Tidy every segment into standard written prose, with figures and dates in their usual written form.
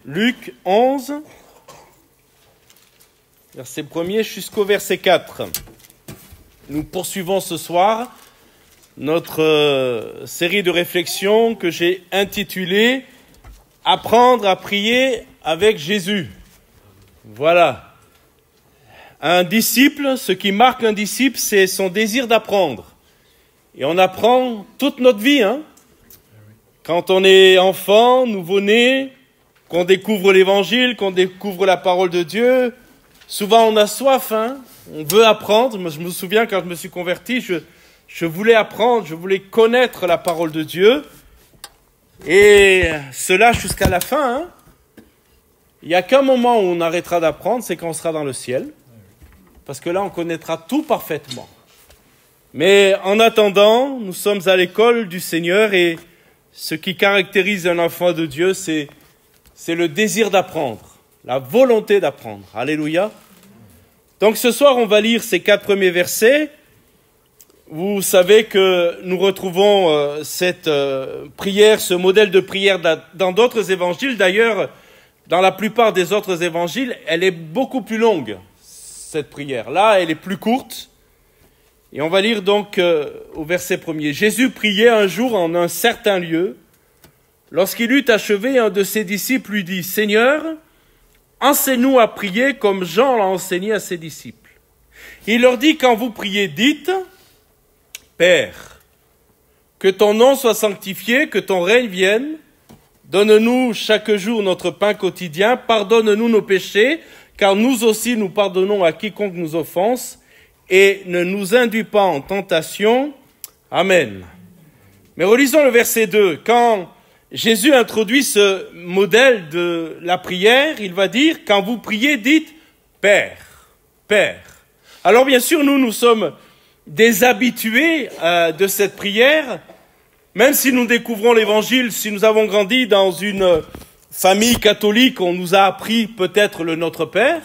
Luc 11, verset 1er jusqu'au verset 4. Nous poursuivons ce soir notre série de réflexions que j'ai intitulée « Apprendre à prier avec Jésus ». Voilà. Un disciple, ce qui marque un disciple, c'est son désir d'apprendre. Et on apprend toute notre vie, hein. Quand on est enfant, nouveau-né, qu'on découvre l'Évangile, qu'on découvre la parole de Dieu, souvent on a soif, hein. On veut apprendre. Moi, je me souviens quand je me suis converti, je voulais apprendre, je voulais connaître la parole de Dieu. Et cela jusqu'à la fin, hein. Il n'y a qu'un moment où on arrêtera d'apprendre, c'est quand on sera dans le ciel. Parce que là, on connaîtra tout parfaitement. Mais en attendant, nous sommes à l'école du Seigneur et ce qui caractérise un enfant de Dieu, c'est le désir d'apprendre, la volonté d'apprendre. Alléluia. Donc ce soir, on va lire ces 4 premiers versets. Vous savez que nous retrouvons cette prière, ce modèle de prière dans d'autres évangiles. D'ailleurs, dans la plupart des autres évangiles, elle est beaucoup plus longue, cette prière. Là, elle est plus courte. Et on va lire donc au verset 1er. Jésus priait un jour en un certain lieu. Lorsqu'il eut achevé, un de ses disciples lui dit « Seigneur, enseigne-nous à prier comme Jean l'a enseigné à ses disciples. » Il leur dit « Quand vous priez, dites « Père, que ton nom soit sanctifié, que ton règne vienne. Donne-nous chaque jour notre pain quotidien. Pardonne-nous nos péchés, car nous aussi nous pardonnons à quiconque nous offense. Et ne nous induis pas en tentation. Amen. » Mais relisons le verset 2. Quand Jésus introduit ce modèle de la prière, il va dire, quand vous priez, dites « Père, Père ». Alors bien sûr, nous sommes des habitués de cette prière, même si nous découvrons l'Évangile, si nous avons grandi dans une famille catholique, on nous a appris peut-être le Notre Père.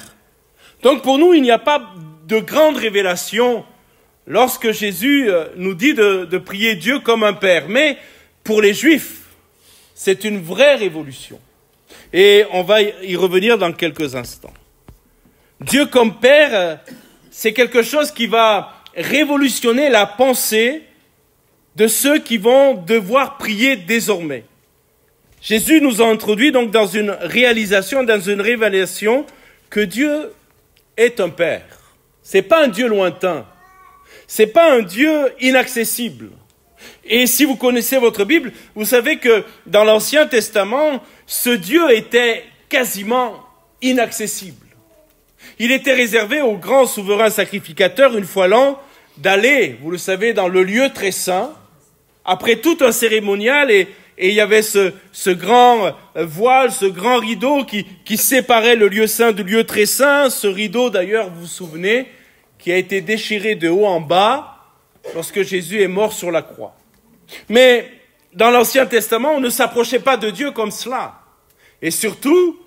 Donc pour nous, il n'y a pas de grande révélation lorsque Jésus nous dit de prier Dieu comme un Père. Mais pour les Juifs, c'est une vraie révolution. Et on va y revenir dans quelques instants. Dieu comme Père, c'est quelque chose qui va révolutionner la pensée de ceux qui vont devoir prier désormais. Jésus nous a introduit donc dans une réalisation, dans une révélation que Dieu est un Père. C'est pas un Dieu lointain. C'est pas un Dieu inaccessible. Et si vous connaissez votre Bible, vous savez que dans l'Ancien Testament, ce Dieu était quasiment inaccessible. Il était réservé aux grands souverains sacrificateurs, une fois l'an, d'aller, vous le savez, dans le lieu très saint, après tout un cérémonial, et il y avait ce grand voile, ce grand rideau qui séparait le lieu saint du lieu très saint. Ce rideau, d'ailleurs, vous vous souvenez, qui a été déchiré de haut en bas lorsque Jésus est mort sur la croix. Mais dans l'Ancien Testament, on ne s'approchait pas de Dieu comme cela. Et surtout,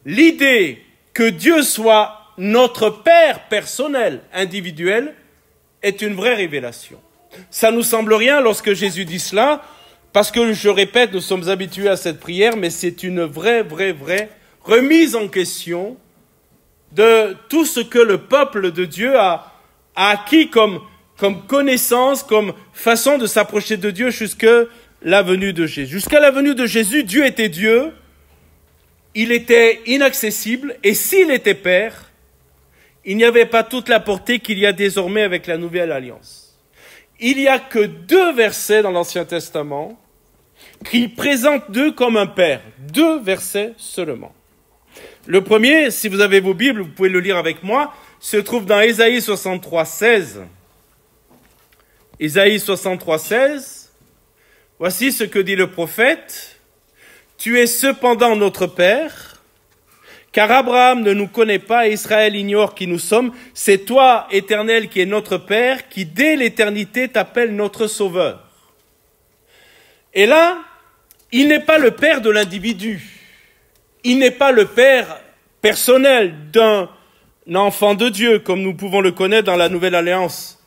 l'idée que Dieu soit notre Père personnel, individuel, est une vraie révélation. Ça nous semble rien lorsque Jésus dit cela, parce que, je répète, nous sommes habitués à cette prière, mais c'est une vraie remise en question de tout ce que le peuple de Dieu a acquis comme connaissance, comme façon de s'approcher de Dieu jusqu'à la venue de Jésus. Jusqu'à la venue de Jésus, Dieu était Dieu, il était inaccessible, et s'il était Père, il n'y avait pas toute la portée qu'il y a désormais avec la Nouvelle Alliance. Il n'y a que 2 versets dans l'Ancien Testament qui présentent Dieu comme un Père. 2 versets seulement. Le premier, si vous avez vos Bibles, vous pouvez le lire avec moi, se trouve dans Ésaïe 63, 16. Ésaïe 63, 16. Voici ce que dit le prophète. « Tu es cependant notre Père, car Abraham ne nous connaît pas et Israël ignore qui nous sommes. C'est toi, Éternel, qui es notre Père, qui dès l'éternité t'appelle notre Sauveur. » Et là, il n'est pas le Père de l'individu. Il n'est pas le Père personnel d'un enfant de Dieu, comme nous pouvons le connaître dans la Nouvelle Alliance.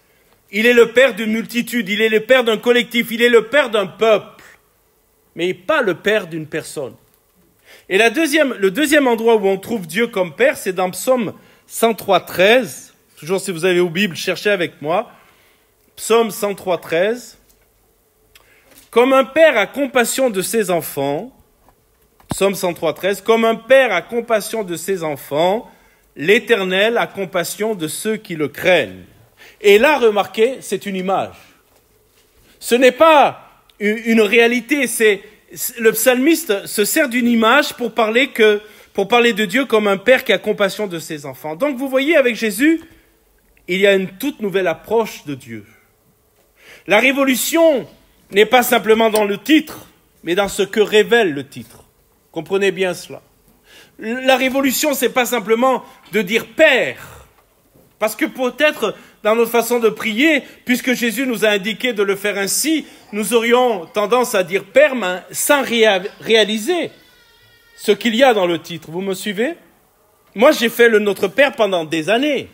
Il est le Père d'une multitude, il est le Père d'un collectif, il est le Père d'un peuple, mais pas le Père d'une personne. Et le deuxième endroit où on trouve Dieu comme Père, c'est dans Psaume 103, 13. Toujours si vous avez vos Bibles, cherchez avec moi. Psaume 103, 13. Comme un père a compassion de ses enfants, Psaume 103, 13, comme un père a compassion de ses enfants, l'Éternel a compassion de ceux qui le craignent. Et là, remarquez, c'est une image. Ce n'est pas une réalité, le psalmiste se sert d'une image pour parler de Dieu comme un père qui a compassion de ses enfants. Donc vous voyez, avec Jésus, il y a une toute nouvelle approche de Dieu. La révolution n'est pas simplement dans le titre, mais dans ce que révèle le titre. Comprenez bien cela. La révolution, c'est pas simplement de dire Père, parce que peut-être dans notre façon de prier, puisque Jésus nous a indiqué de le faire ainsi, nous aurions tendance à dire Père, mais sans réaliser ce qu'il y a dans le titre. Vous me suivez? Moi, j'ai fait le Notre Père pendant des années.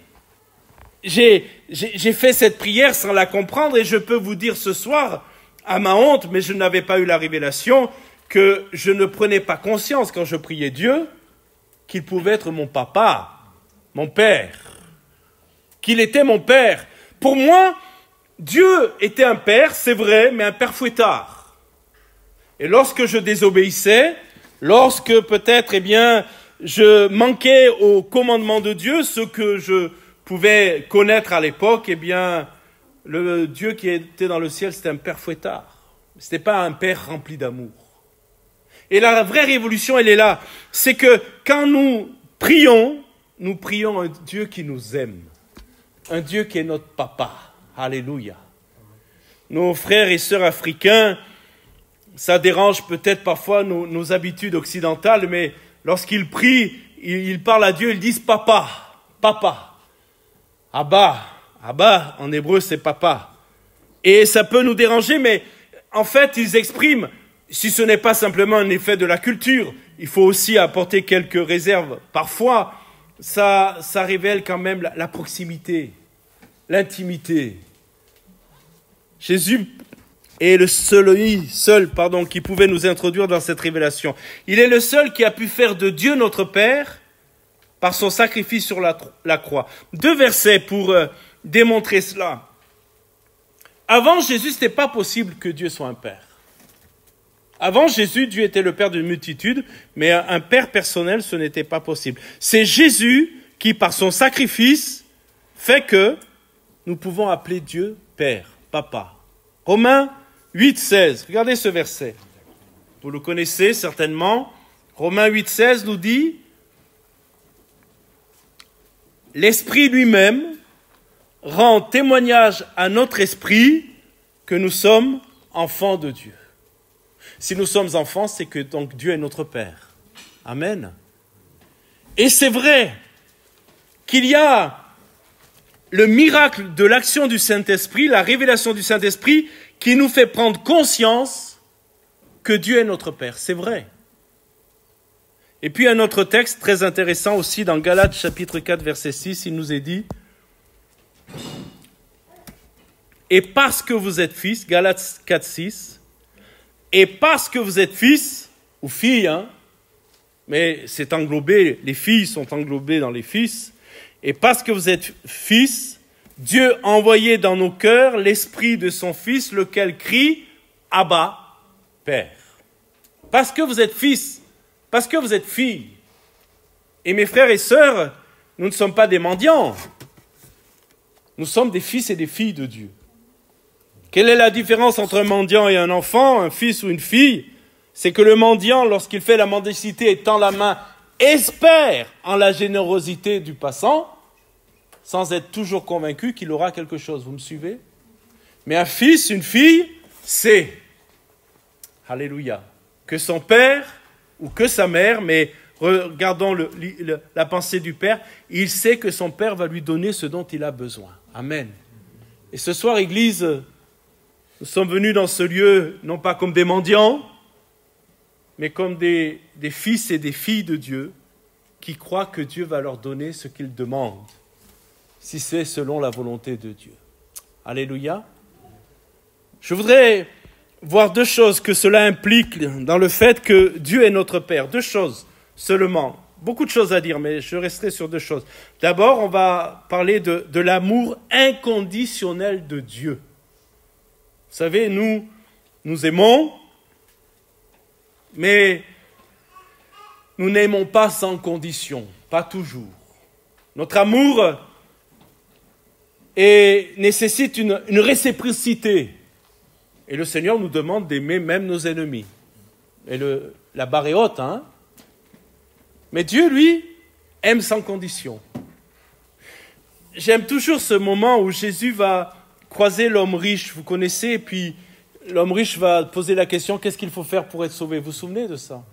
J'ai fait cette prière sans la comprendre, et je peux vous dire ce soir, à ma honte, mais je n'avais pas eu la révélation, que je ne prenais pas conscience quand je priais Dieu qu'il pouvait être mon papa, mon père, qu'il était mon père. Pour moi, Dieu était un père, c'est vrai, mais un père fouettard. Et lorsque je désobéissais, lorsque peut-être, je manquais au commandement de Dieu, ce que je pouvais connaître à l'époque, le Dieu qui était dans le ciel, c'était un père fouettard. Ce n'était pas un père rempli d'amour. Et la vraie révolution, elle est là. C'est que quand nous prions un Dieu qui nous aime. Un Dieu qui est notre papa. Alléluia. Nos frères et sœurs africains, ça dérange peut-être parfois nos habitudes occidentales, mais lorsqu'ils prient, ils parlent à Dieu, ils disent papa, papa. Abba, Abba, en hébreu, c'est papa. Et ça peut nous déranger, mais en fait, ils expriment, si ce n'est pas simplement un effet de la culture, il faut aussi apporter quelques réserves. Parfois, ça révèle quand même la proximité, l'intimité. Jésus est le seul qui pouvait nous introduire dans cette révélation. Il est le seul qui a pu faire de Dieu notre Père par son sacrifice sur la croix. 2 versets pour démontrer cela. Avant Jésus, ce n'était pas possible que Dieu soit un Père. Avant Jésus, Dieu était le Père d'une multitude, mais un Père personnel, ce n'était pas possible. C'est Jésus qui, par son sacrifice, fait que nous pouvons appeler Dieu Père, Papa. Romains 8, 16. Regardez ce verset. Vous le connaissez certainement. Romains 8, 16 nous dit « L'Esprit lui-même rend témoignage à notre esprit que nous sommes enfants de Dieu. » Si nous sommes enfants, c'est que donc Dieu est notre Père. Amen. Et c'est vrai qu'il y a le miracle de l'action du Saint-Esprit, la révélation du Saint-Esprit, qui nous fait prendre conscience que Dieu est notre Père. C'est vrai. Et puis un autre texte très intéressant aussi dans Galates chapitre 4 verset 6, il nous est dit « Et parce que vous êtes fils » Galates 4, 6 « Et parce que vous êtes fils, ou filles, mais c'est englobé, les filles sont englobées dans les fils, et parce que vous êtes fils, Dieu a envoyé dans nos cœurs l'esprit de son Fils, lequel crie « Abba, Père ». Parce que vous êtes fils, parce que vous êtes filles. Et mes frères et sœurs, nous ne sommes pas des mendiants. Nous sommes des fils et des filles de Dieu. Quelle est la différence entre un mendiant et un enfant, un fils ou une fille? C'est que le mendiant, lorsqu'il fait la mendicité et tend la main, espère en la générosité du passant, sans être toujours convaincu qu'il aura quelque chose. Vous me suivez? Mais un fils, une fille, sait, alléluia, que son père ou que sa mère, mais regardons la pensée du père, il sait que son père va lui donner ce dont il a besoin. Amen. Et ce soir, Église, nous sommes venus dans ce lieu, non pas comme des mendiants, mais comme des fils et des filles de Dieu qui croient que Dieu va leur donner ce qu'ils demandent, si c'est selon la volonté de Dieu. Alléluia. Je voudrais voir deux choses que cela implique dans le fait que Dieu est notre Père. Deux choses seulement. Beaucoup de choses à dire, mais je resterai sur deux choses. D'abord, on va parler de l'amour inconditionnel de Dieu. Vous savez, nous aimons, mais nous n'aimons pas sans condition, pas toujours. Notre amour nécessite une réciprocité. Et le Seigneur nous demande d'aimer même nos ennemis. Et la barre est haute, hein? Mais Dieu, lui, aime sans condition. J'aime toujours ce moment où Jésus va croiser l'homme riche, vous connaissez, et puis l'homme riche va poser la question, qu'est-ce qu'il faut faire pour être sauvé? Vous vous souvenez de ça?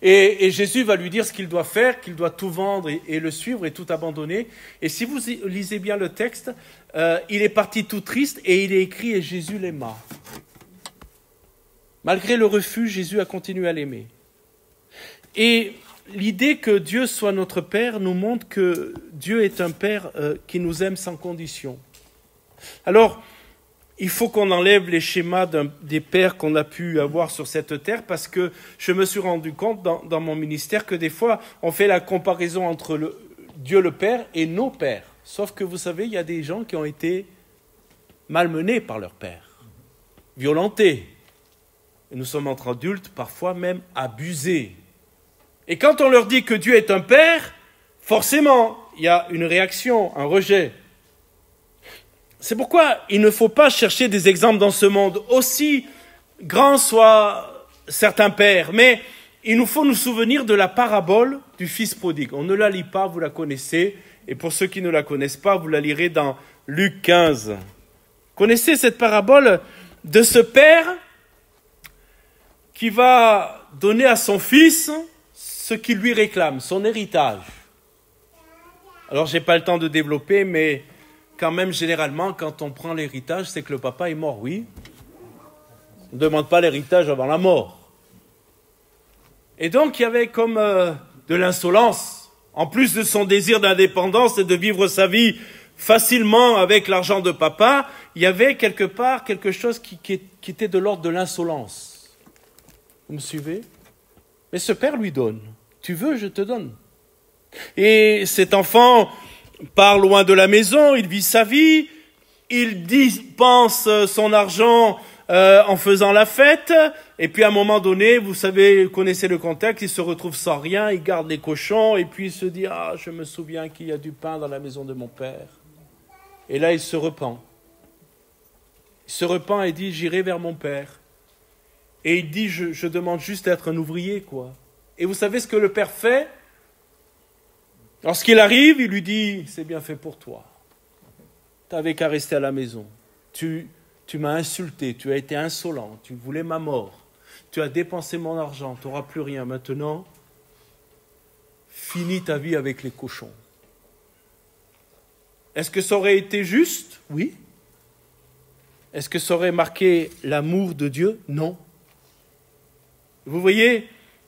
Et Jésus va lui dire ce qu'il doit faire, qu'il doit tout vendre et le suivre et tout abandonner. Et si vous lisez bien le texte, il est parti tout triste et il est écrit « Et Jésus l'aima ». Malgré le refus, Jésus a continué à l'aimer. Et l'idée que Dieu soit notre Père nous montre que Dieu est un Père qui nous aime sans condition. Alors, il faut qu'on enlève les schémas des pères qu'on a pu avoir sur cette terre parce que je me suis rendu compte dans mon ministère que des fois, on fait la comparaison entre Dieu le Père et nos pères. Sauf que vous savez, il y a des gens qui ont été malmenés par leur père, violentés. Et nous sommes entre adultes, parfois même abusés. Et quand on leur dit que Dieu est un Père, forcément, il y a une réaction, un rejet. C'est pourquoi il ne faut pas chercher des exemples dans ce monde, aussi grands soient certains pères. Mais il nous faut nous souvenir de la parabole du Fils prodigue. On ne la lit pas, vous la connaissez. Et pour ceux qui ne la connaissent pas, vous la lirez dans Luc 15. Connaissez cette parabole de ce père qui va donner à son fils ce qu'il lui réclame, son héritage. Alors, je n'ai pas le temps de développer, mais quand même, généralement, quand on prend l'héritage, c'est que le papa est mort, oui. On ne demande pas l'héritage avant la mort. Et donc, il y avait comme de l'insolence. En plus de son désir d'indépendance et de vivre sa vie facilement avec l'argent de papa, il y avait quelque part quelque chose qui était de l'ordre de l'insolence. Vous me suivez? Mais ce père lui donne. Tu veux, je te donne. Et cet enfant part loin de la maison, il vit sa vie, il dépense son argent en faisant la fête, et puis à un moment donné, vous savez, vous connaissez le contexte, il se retrouve sans rien, il garde les cochons, et puis il se dit « Ah, je me souviens qu'il y a du pain dans la maison de mon père. » Et là, il se repent. Il se repent et dit « J'irai vers mon père. » Et il dit, je demande juste d'être un ouvrier, quoi. Et vous savez ce que le père fait? Lorsqu'il arrive, il lui dit, c'est bien fait pour toi. Tu n'avais qu'à rester à la maison. Tu m'as insulté, tu as été insolent, tu voulais ma mort. Tu as dépensé mon argent, tu n'auras plus rien. Maintenant, finis ta vie avec les cochons. Est-ce que ça aurait été juste? Oui. Est-ce que ça aurait marqué l'amour de Dieu? Non. Vous voyez,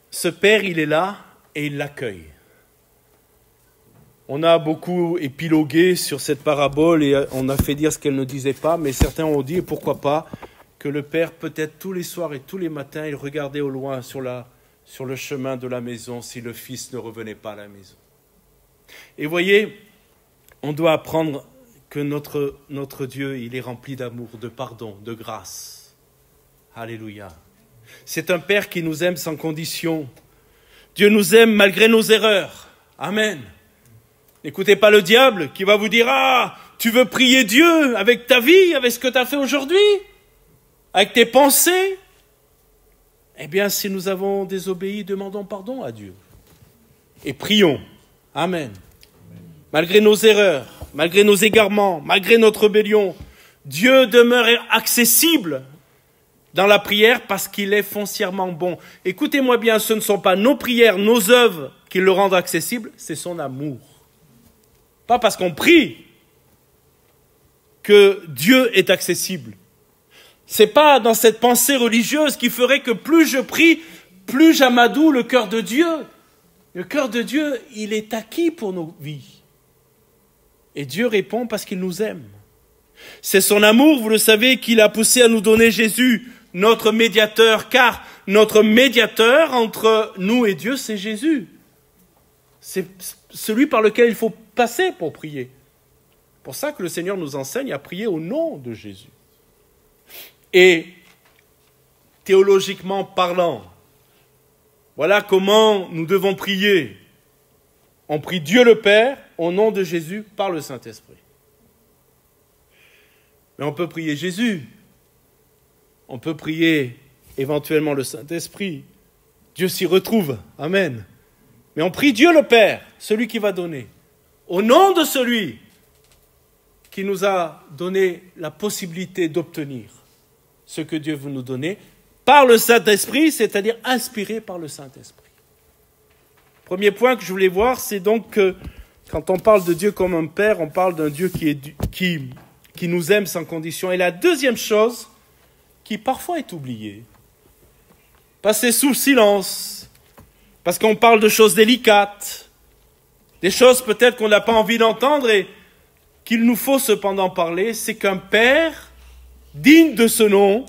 ce père, il est là et il l'accueille. On a beaucoup épilogué sur cette parabole et on a fait dire ce qu'elle ne disait pas, mais certains ont dit, et pourquoi pas, que le père, peut-être tous les soirs et tous les matins, il regardait au loin sur le chemin de la maison si le fils ne revenait pas à la maison. Et voyez, on doit apprendre que notre Dieu, il est rempli d'amour, de pardon, de grâce. Alléluia. C'est un Père qui nous aime sans condition. Dieu nous aime malgré nos erreurs. Amen. N'écoutez pas le diable qui va vous dire « Ah, tu veux prier Dieu avec ta vie, avec ce que tu as fait aujourd'hui, avec tes pensées ?» Eh bien, si nous avons désobéi, demandons pardon à Dieu. Et prions. Amen. Malgré nos erreurs, malgré nos égarements, malgré notre rébellion, Dieu demeure accessible dans la prière parce qu'il est foncièrement bon. Écoutez-moi bien, ce ne sont pas nos prières, nos œuvres qui le rendent accessible, c'est son amour. Pas parce qu'on prie que Dieu est accessible. C'est pas dans cette pensée religieuse qui ferait que plus je prie, plus j'amadoue le cœur de Dieu. Le cœur de Dieu, il est acquis pour nos vies. Et Dieu répond parce qu'il nous aime. C'est son amour, vous le savez, qui l'a poussé à nous donner Jésus, notre médiateur, car notre médiateur entre nous et Dieu, c'est Jésus. C'est celui par lequel il faut passer pour prier. C'est pour ça que le Seigneur nous enseigne à prier au nom de Jésus. Et théologiquement parlant, voilà comment nous devons prier. On prie Dieu le Père au nom de Jésus par le Saint-Esprit. Mais on peut prier Jésus. On peut prier éventuellement le Saint-Esprit. Dieu s'y retrouve. Amen. Mais on prie Dieu le Père, celui qui va donner, au nom de celui qui nous a donné la possibilité d'obtenir ce que Dieu veut nous donner par le Saint-Esprit, c'est-à-dire inspiré par le Saint-Esprit. Premier point que je voulais voir, c'est donc que quand on parle de Dieu comme un Père, on parle d'un Dieu qui nous aime sans condition. Et la deuxième chose, qui parfois est oubliée, passée sous silence, parce qu'on parle de choses délicates, des choses peut-être qu'on n'a pas envie d'entendre et qu'il nous faut cependant parler, c'est qu'un Père digne de ce nom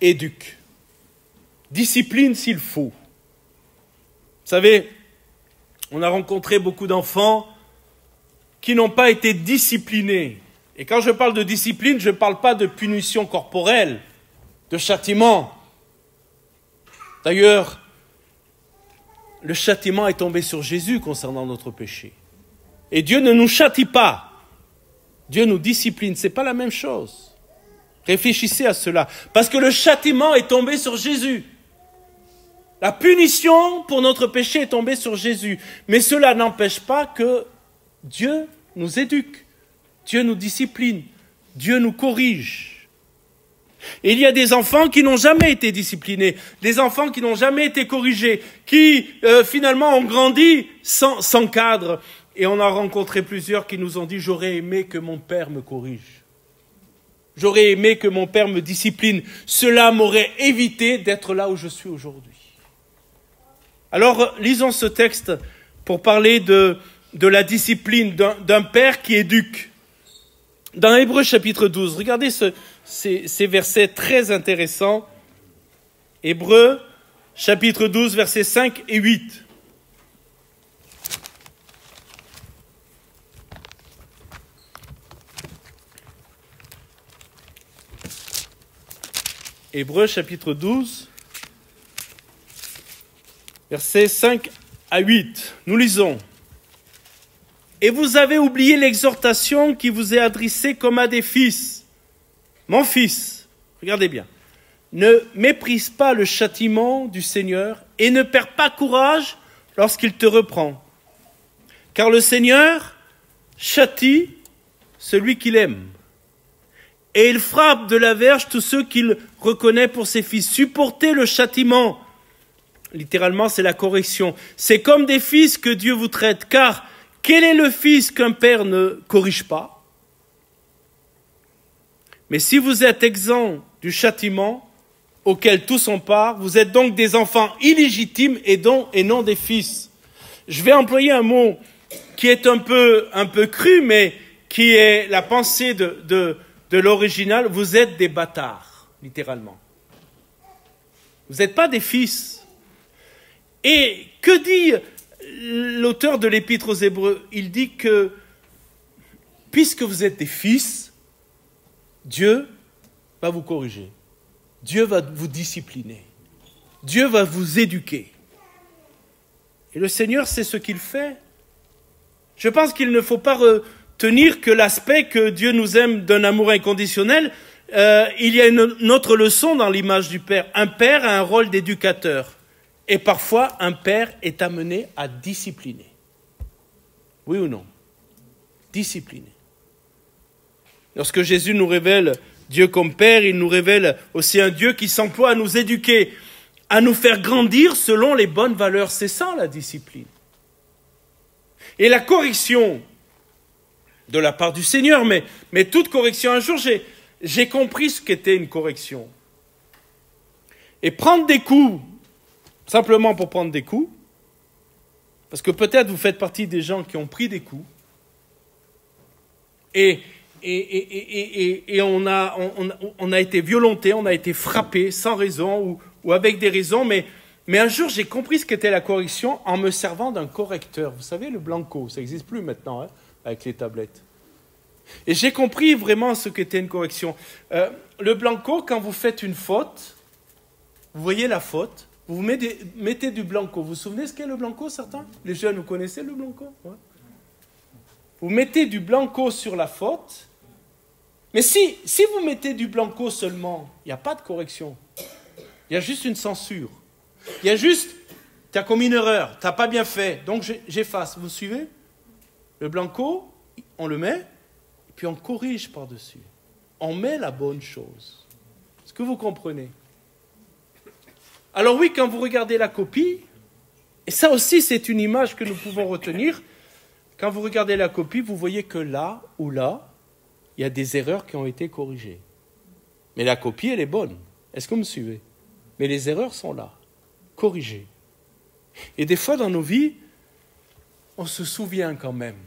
éduque, discipline s'il faut. Vous savez, on a rencontré beaucoup d'enfants qui n'ont pas été disciplinés. Et quand je parle de discipline, je ne parle pas de punition corporelle, de châtiment. D'ailleurs, le châtiment est tombé sur Jésus concernant notre péché. Et Dieu ne nous châtie pas. Dieu nous discipline. Ce n'est pas la même chose. Réfléchissez à cela. Parce que le châtiment est tombé sur Jésus. La punition pour notre péché est tombée sur Jésus. Mais cela n'empêche pas que Dieu nous éduque. Dieu nous discipline. Dieu nous corrige. Et il y a des enfants qui n'ont jamais été disciplinés, des enfants qui n'ont jamais été corrigés, qui finalement ont grandi sans cadre. Et on a rencontré plusieurs qui nous ont dit « J'aurais aimé que mon père me corrige. J'aurais aimé que mon père me discipline. Cela m'aurait évité d'être là où je suis aujourd'hui. » Alors, lisons ce texte pour parler de la discipline d'un père qui éduque. Dans Hébreux chapitre 12, regardez ces versets très intéressants. Hébreux chapitre 12, versets 5 et 8. Hébreux chapitre 12, versets 5 à 8. Nous lisons. « Et vous avez oublié l'exhortation qui vous est adressée comme à des fils. Mon fils, regardez bien, ne méprise pas le châtiment du Seigneur et ne perds pas courage lorsqu'il te reprend. Car le Seigneur châtie celui qu'il aime. Et il frappe de la verge tous ceux qu'il reconnaît pour ses fils. Supportez le châtiment. » Littéralement, c'est la correction. C'est comme des fils que Dieu vous traite. Car quel est le fils qu'un père ne corrige pas? Mais si vous êtes exempts du châtiment auquel tous ont part, vous êtes donc des enfants illégitimes et non des fils. Je vais employer un mot qui est un peu cru, mais qui est la pensée de l'original. Vous êtes des bâtards, littéralement. Vous n'êtes pas des fils. Et que dit l'auteur de l'Épître aux Hébreux? Il dit que, puisque vous êtes des fils, Dieu va vous corriger. Dieu va vous discipliner. Dieu va vous éduquer. Et le Seigneur, c'est ce qu'il fait. Je pense qu'il ne faut pas retenir que l'aspect que Dieu nous aime d'un amour inconditionnel. Il y a une autre leçon dans l'image du Père. Un père a un rôle d'éducateur. Et parfois, un père est amené à discipliner. Oui ou non? Discipliner. Lorsque Jésus nous révèle Dieu comme Père, il nous révèle aussi un Dieu qui s'emploie à nous éduquer, à nous faire grandir selon les bonnes valeurs. C'est ça la discipline. Et la correction de la part du Seigneur, mais toute correction, un jour j'ai compris ce qu'était une correction. Et prendre des coups, simplement pour prendre des coups, parce que peut-être vous faites partie des gens qui ont pris des coups, et et on a été violenté, on a été frappé sans raison ou avec des raisons, mais un jour j'ai compris ce qu'était la correction en me servant d'un correcteur. Vous savez, le Blanco, ça n'existe plus maintenant, hein, avec les tablettes. Et j'ai compris vraiment ce qu'était une correction. Le Blanco, quand vous faites une faute, vous voyez la faute, vous mettez du Blanco. Vous vous souvenez ce qu'est le Blanco, certains? Les jeunes, vous connaissez le Blanco? Ouais. Vous mettez du Blanco sur la faute, mais si vous mettez du Blanco seulement, il n'y a pas de correction. Il y a juste une censure. Il y a juste, tu as commis une erreur, tu n'as pas bien fait, donc j'efface. Vous suivez? Le Blanco, on le met, et puis on corrige par-dessus. On met la bonne chose. Est-ce que vous comprenez? Alors oui, quand vous regardez la copie, et ça aussi c'est une image que nous pouvons retenir, quand vous regardez la copie, vous voyez que là ou là, il y a des erreurs qui ont été corrigées. Mais la copie, elle est bonne. Est-ce que vous me suivez? Mais les erreurs sont là, corrigées. Et des fois dans nos vies, on se souvient quand même.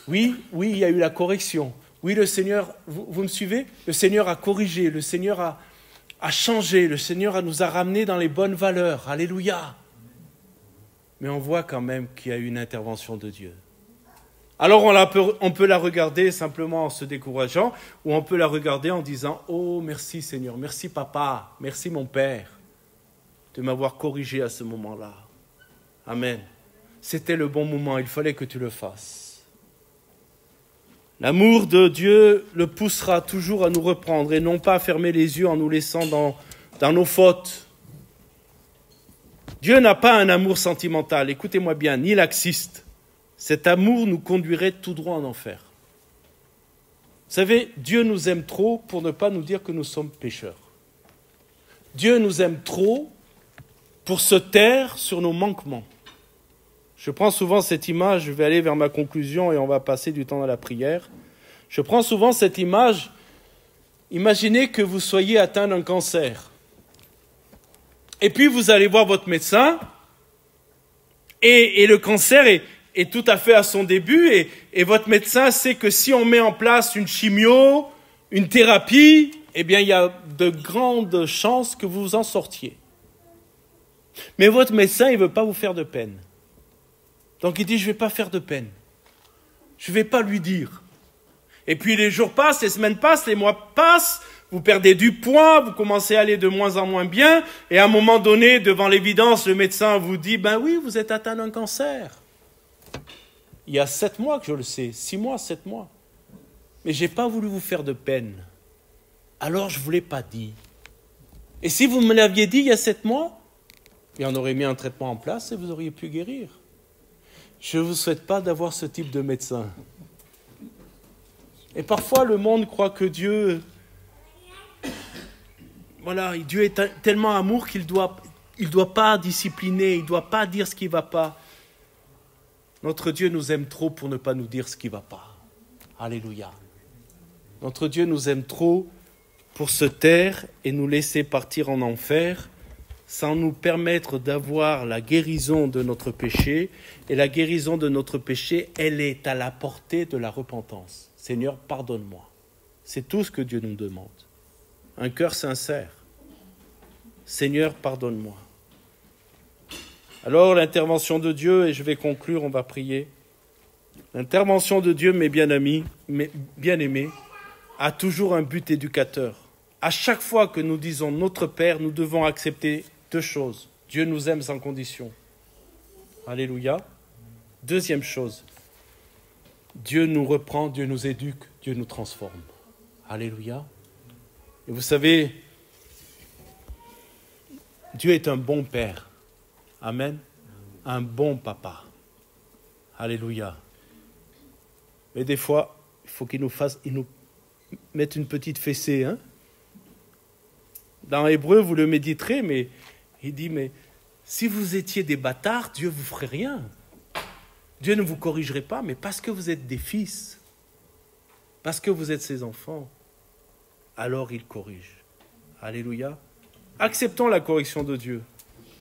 Oui, il y a eu la correction. Oui, le Seigneur, vous me suivez? Le Seigneur a corrigé, le Seigneur a changé, le Seigneur nous a ramenés dans les bonnes valeurs. Alléluia! Mais on voit quand même qu'il y a eu une intervention de Dieu. Alors on peut la regarder simplement en se décourageant, ou on peut la regarder en disant « Oh, merci Seigneur, merci Papa, merci mon Père de m'avoir corrigé à ce moment-là. Amen. C'était le bon moment, il fallait que tu le fasses. » L'amour de Dieu le poussera toujours à nous reprendre et non pas à fermer les yeux en nous laissant dans nos fautes. Dieu n'a pas un amour sentimental, écoutez-moi bien, ni laxiste. Cet amour nous conduirait tout droit en enfer. Vous savez, Dieu nous aime trop pour ne pas nous dire que nous sommes pécheurs. Dieu nous aime trop pour se taire sur nos manquements. Je prends souvent cette image, je vais aller vers ma conclusion et on va passer du temps à la prière. Je prends souvent cette image, imaginez que vous soyez atteint d'un cancer. Et puis vous allez voir votre médecin et le cancer est tout à fait à son début et votre médecin sait que si on met en place une chimio, une thérapie, eh bien il y a de grandes chances que vous en sortiez. Mais votre médecin, il ne veut pas vous faire de peine. Donc il dit, je ne vais pas faire de peine. Je ne vais pas lui dire. Et puis les jours passent, les semaines passent, les mois passent, vous perdez du poids, vous commencez à aller de moins en moins bien, et à un moment donné, devant l'évidence, le médecin vous dit, ben oui, vous êtes atteint d'un cancer. Il y a 7 mois que je le sais, 6 mois, 7 mois. Mais je n'ai pas voulu vous faire de peine. Alors je ne vous l'ai pas dit. Et si vous me l'aviez dit il y a 7 mois, et on aurait mis un traitement en place et vous auriez pu guérir. Je ne vous souhaite pas d'avoir ce type de médecin. Et parfois, le monde croit que Dieu... Voilà, Dieu est tellement amour qu'il ne doit pas discipliner, il ne doit pas dire ce qui ne va pas. Notre Dieu nous aime trop pour ne pas nous dire ce qui ne va pas. Alléluia. Notre Dieu nous aime trop pour se taire et nous laisser partir en enfer sans nous permettre d'avoir la guérison de notre péché. Et la guérison de notre péché, elle est à la portée de la repentance. Seigneur, pardonne-moi. C'est tout ce que Dieu nous demande. Un cœur sincère. Seigneur, pardonne-moi. Alors l'intervention de Dieu, et je vais conclure, on va prier. L'intervention de Dieu, mes bien-aimés, a toujours un but éducateur. À chaque fois que nous disons notre Père, nous devons accepter 2 choses. Dieu nous aime sans condition. Alléluia. 2e chose, Dieu nous reprend, Dieu nous éduque, Dieu nous transforme. Alléluia. Et vous savez, Dieu est un bon Père. Amen. Un bon papa. Alléluia. Mais des fois, il faut qu'il nous mette une petite fessée. Hein? Dans Hébreu, vous le méditerez, mais il dit, mais si vous étiez des bâtards, Dieu ne vous ferait rien. Dieu ne vous corrigerait pas, mais parce que vous êtes des fils, parce que vous êtes ses enfants, alors il corrige. Alléluia. Acceptons la correction de Dieu.